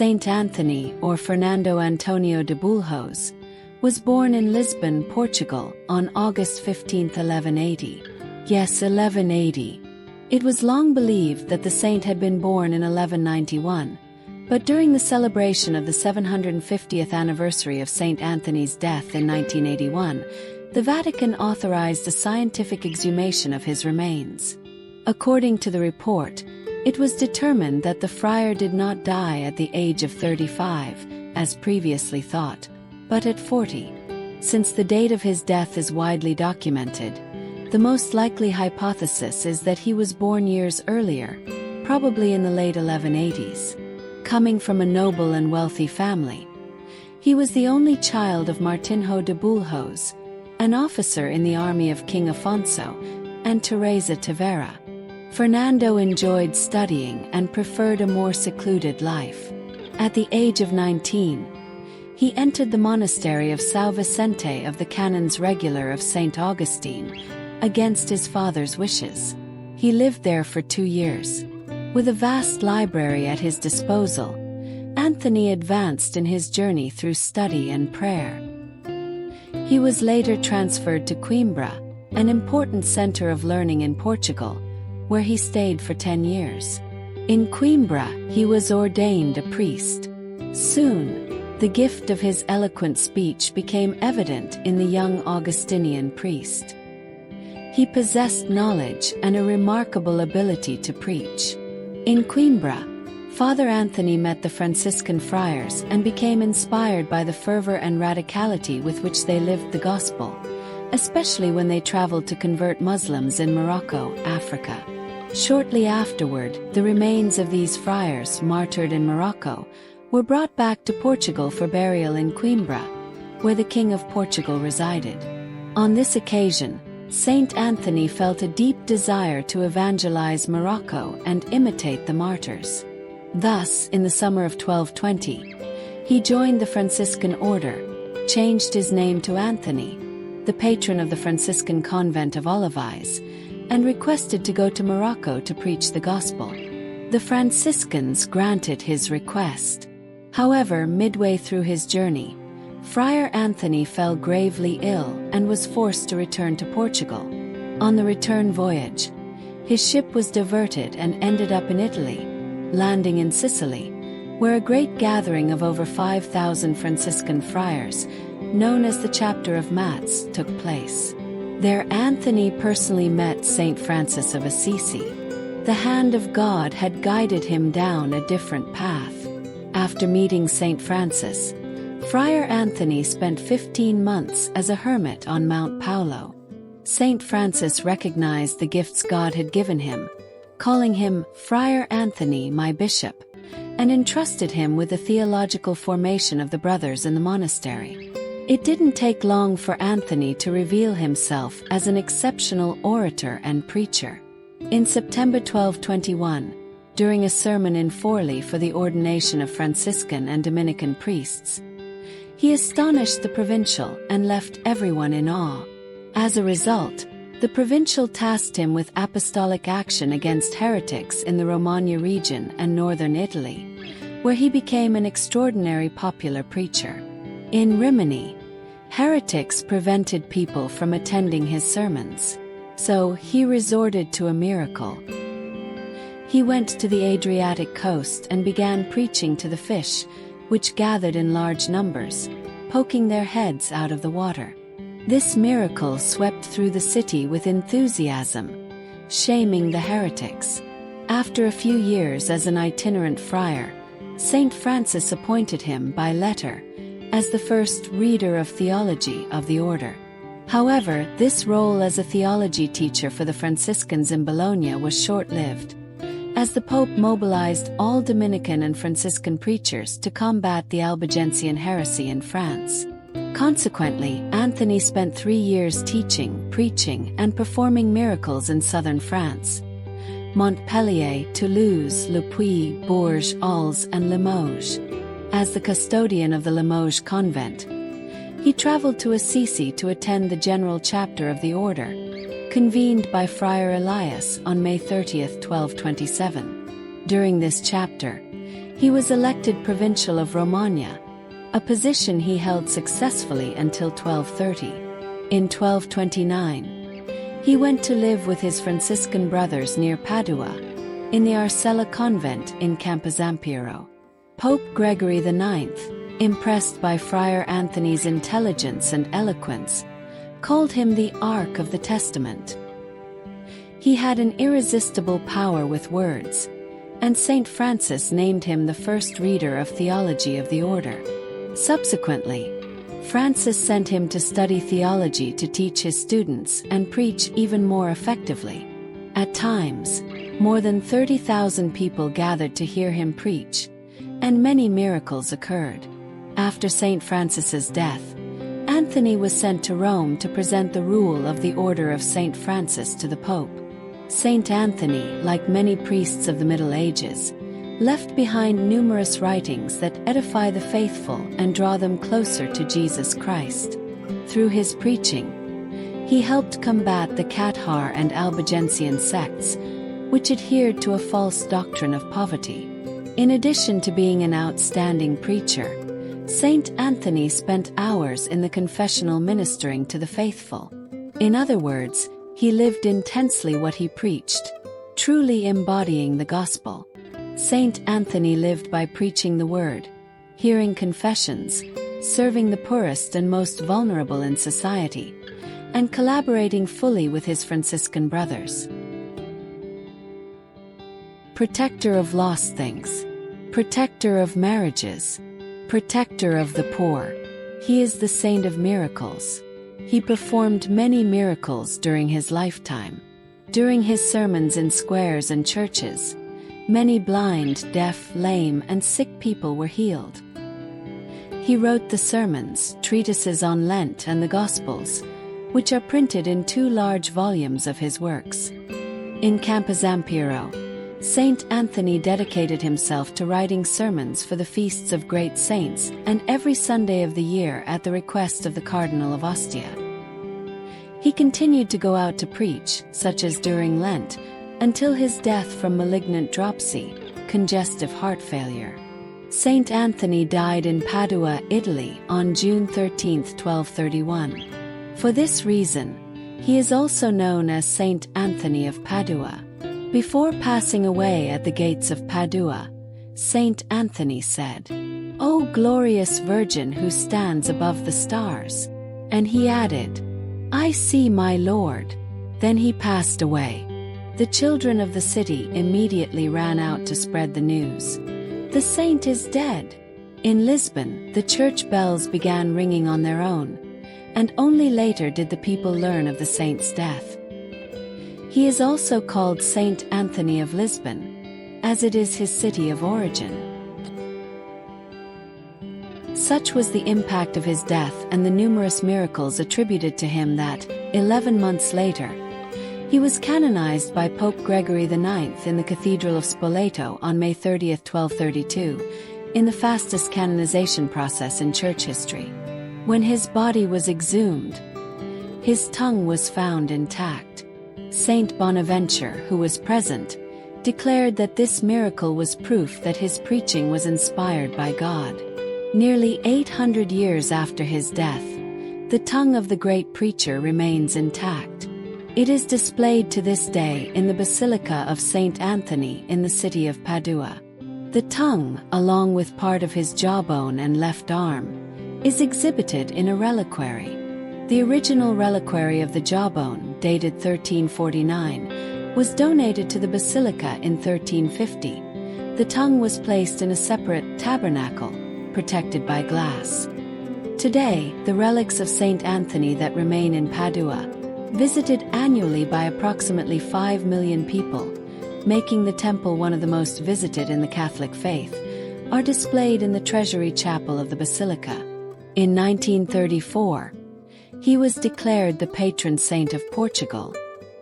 Saint Anthony, or Fernando Antonio de Bulhos, was born in Lisbon, Portugal, on August 15, 1180. Yes, 1180. It was long believed that the saint had been born in 1191, but during the celebration of the 750th anniversary of Saint Anthony's death in 1981, the Vatican authorized a scientific exhumation of his remains. According to the report, it was determined that the friar did not die at the age of 35, as previously thought, but at 40. Since the date of his death is widely documented, the most likely hypothesis is that he was born years earlier, probably in the late 1180s. Coming from a noble and wealthy family, he was the only child of Martinho de Bulhos, an officer in the army of King Afonso, and Teresa Tavera. Fernando enjoyed studying and preferred a more secluded life. At the age of 19, he entered the monastery of São Vicente of the Canons Regular of St. Augustine, against his father's wishes. He lived there for 2 years. With a vast library at his disposal, Anthony advanced in his journey through study and prayer. He was later transferred to Coimbra, an important center of learning in Portugal, where he stayed for 10 years. In Coimbra, he was ordained a priest. Soon, the gift of his eloquent speech became evident in the young Augustinian priest. He possessed knowledge and a remarkable ability to preach. In Coimbra, Father Anthony met the Franciscan friars and became inspired by the fervor and radicality with which they lived the gospel, especially when they traveled to convert Muslims in Morocco, Africa. Shortly afterward, the remains of these friars, martyred in Morocco, were brought back to Portugal for burial in Coimbra, where the King of Portugal resided. On this occasion, Saint Anthony felt a deep desire to evangelize Morocco and imitate the martyrs. Thus, in the summer of 1220, he joined the Franciscan order, changed his name to Anthony, the patron of the Franciscan convent of Olives, and requested to go to Morocco to preach the gospel. The Franciscans granted his request. However, midway through his journey, Friar Anthony fell gravely ill and was forced to return to Portugal. On the return voyage, his ship was diverted and ended up in Italy, landing in Sicily, where a great gathering of over 5,000 Franciscan friars, known as the Chapter of Matz, took place. There Anthony personally met Saint Francis of Assisi. The hand of God had guided him down a different path. After meeting Saint Francis, Friar Anthony spent 15 months as a hermit on Mount Paulo. Saint Francis recognized the gifts God had given him, calling him Friar Anthony, my bishop, and entrusted him with the theological formation of the brothers in the monastery. It didn't take long for Anthony to reveal himself as an exceptional orator and preacher. In September 1221, during a sermon in Forli for the ordination of Franciscan and Dominican priests, he astonished the provincial and left everyone in awe. As a result, the provincial tasked him with apostolic action against heretics in the Romagna region and northern Italy, where he became an extraordinary popular preacher. In Rimini, heretics prevented people from attending his sermons, so he resorted to a miracle. He went to the Adriatic coast and began preaching to the fish, which gathered in large numbers, poking their heads out of the water. This miracle swept through the city with enthusiasm, shaming the heretics. After a few years as an itinerant friar, Saint Francis appointed him by letter as the first reader of theology of the order. However, this role as a theology teacher for the Franciscans in Bologna was short-lived, as the Pope mobilized all Dominican and Franciscan preachers to combat the Albigensian heresy in France. Consequently, Anthony spent 3 years teaching, preaching, and performing miracles in southern France: Montpellier, Toulouse, Le Puy, Bourges, Arles, and Limoges. As the custodian of the Limoges convent, he traveled to Assisi to attend the general chapter of the order, convened by Friar Elias on May 30, 1227. During this chapter, He was elected Provincial of Romagna, a position he held successfully until 1230. In 1229, he went to live with his Franciscan brothers near Padua, in the Arcella convent in Camposampiero. Pope Gregory IX, impressed by Friar Anthony's intelligence and eloquence, called him the Ark of the Testament. He had an irresistible power with words, and Saint Francis named him the first reader of theology of the order. Subsequently, Francis sent him to study theology to teach his students and preach even more effectively. At times, more than 30,000 people gathered to hear him preach, and many miracles occurred. After Saint Francis's death, Anthony was sent to Rome to present the rule of the Order of Saint Francis to the Pope. Saint Anthony, like many priests of the Middle Ages, left behind numerous writings that edify the faithful and draw them closer to Jesus Christ. Through his preaching, he helped combat the Cathar and Albigensian sects, which adhered to a false doctrine of poverty. In addition to being an outstanding preacher, Saint Anthony spent hours in the confessional ministering to the faithful. In other words, he lived intensely what he preached, truly embodying the gospel. Saint Anthony lived by preaching the word, hearing confessions, serving the poorest and most vulnerable in society, and collaborating fully with his Franciscan brothers. Protector of lost things, protector of marriages, protector of the poor. He is the saint of miracles. He performed many miracles during his lifetime. During his sermons in squares and churches, many blind, deaf, lame, and sick people were healed. He wrote the sermons, treatises on Lent, and the Gospels, which are printed in 2 large volumes of his works. In Camposampiero, Saint Anthony dedicated himself to writing sermons for the feasts of great saints and every Sunday of the year at the request of the Cardinal of Ostia. He continued to go out to preach, such as during Lent, until his death from malignant dropsy, congestive heart failure. Saint Anthony died in Padua, Italy, on June 13, 1231. For this reason, he is also known as Saint Anthony of Padua. Before passing away at the gates of Padua, Saint Anthony said, "O glorious Virgin who stands above the stars." And he added, "I see my Lord." Then he passed away. The children of the city immediately ran out to spread the news. "The saint is dead." In Lisbon, the church bells began ringing on their own, and only later did the people learn of the saint's death. He is also called Saint Anthony of Lisbon, as it is his city of origin. Such was the impact of his death and the numerous miracles attributed to him that, 11 months later, he was canonized by Pope Gregory IX in the Cathedral of Spoleto on May 30, 1232, in the fastest canonization process in church history. When his body was exhumed, his tongue was found intact. Saint Bonaventure, who was present, declared that this miracle was proof that his preaching was inspired by God. Nearly 800 years after his death, the tongue of the great preacher remains intact. It is displayed to this day in the Basilica of Saint Anthony in the city of Padua. The tongue, along with part of his jawbone and left arm, is exhibited in a reliquary. The original reliquary of the jawbone, dated 1349, was donated to the basilica in 1350. The tongue was placed in a separate tabernacle, protected by glass. Today, the relics of Saint Anthony that remain in Padua, visited annually by approximately 5 million people, making the temple one of the most visited in the Catholic faith, are displayed in the Treasury Chapel of the Basilica. In 1934, he was declared the patron saint of Portugal.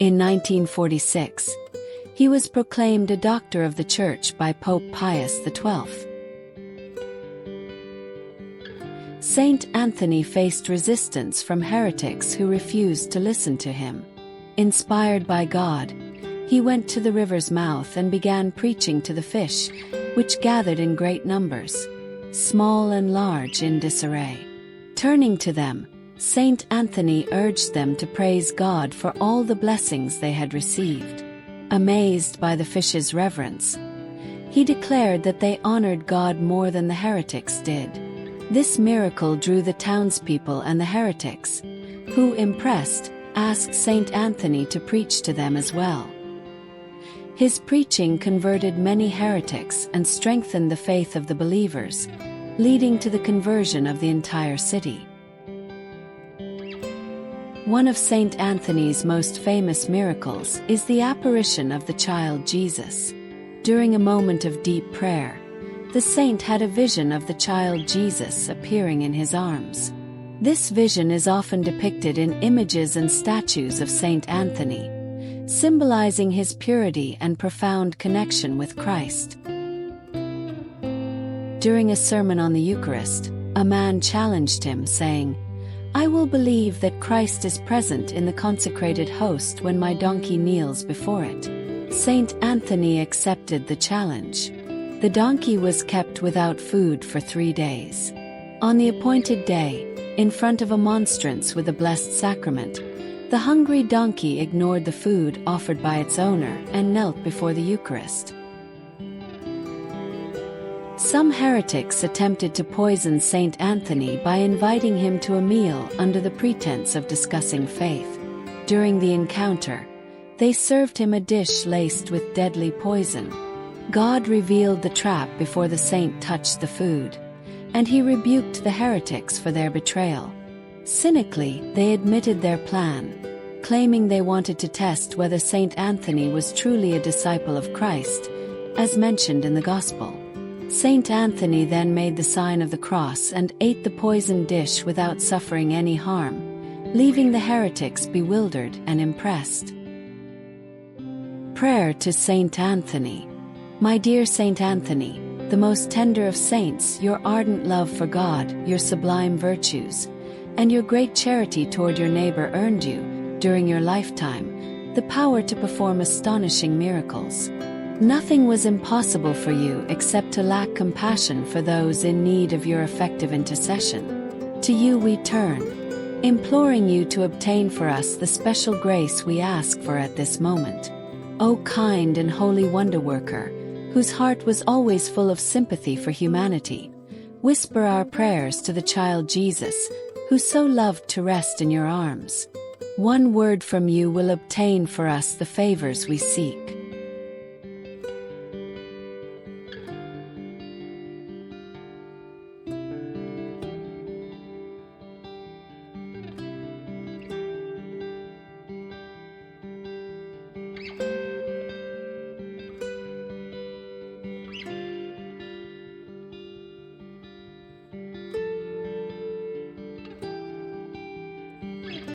In 1946, he was proclaimed a doctor of the Church by Pope Pius XII. Saint Anthony faced resistance from heretics who refused to listen to him. Inspired by God, he went to the river's mouth and began preaching to the fish, which gathered in great numbers, small and large in disarray. Turning to them, Saint Anthony urged them to praise God for all the blessings they had received. Amazed by the fishes' reverence, he declared that they honored God more than the heretics did. This miracle drew the townspeople and the heretics, who, impressed, asked Saint Anthony to preach to them as well. His preaching converted many heretics and strengthened the faith of the believers, leading to the conversion of the entire city. One of Saint Anthony's most famous miracles is the apparition of the child Jesus. During a moment of deep prayer, the saint had a vision of the child Jesus appearing in his arms. This vision is often depicted in images and statues of Saint Anthony, symbolizing his purity and profound connection with Christ. During a sermon on the Eucharist, a man challenged him, saying, "I will believe that Christ is present in the consecrated host when my donkey kneels before it." Saint Anthony accepted the challenge. The donkey was kept without food for 3 days. On the appointed day, in front of a monstrance with the Blessed Sacrament, the hungry donkey ignored the food offered by its owner and knelt before the Eucharist. Some heretics attempted to poison Saint Anthony by inviting him to a meal under the pretense of discussing faith. During the encounter, they served him a dish laced with deadly poison. God revealed the trap before the saint touched the food, and he rebuked the heretics for their betrayal. Cynically, they admitted their plan, claiming they wanted to test whether Saint Anthony was truly a disciple of Christ, as mentioned in the Gospel. Saint Anthony then made the sign of the cross and ate the poisoned dish without suffering any harm, leaving the heretics bewildered and impressed. Prayer to Saint Anthony. My dear Saint Anthony, the most tender of saints, your ardent love for God, your sublime virtues, and your great charity toward your neighbor earned you, during your lifetime, the power to perform astonishing miracles. Nothing was impossible for you except to lack compassion for those in need of your effective intercession. To you we turn, imploring you to obtain for us the special grace we ask for at this moment. O kind and holy wonder-worker, whose heart was always full of sympathy for humanity, whisper our prayers to the child Jesus, who so loved to rest in your arms. One word from you will obtain for us the favors we seek.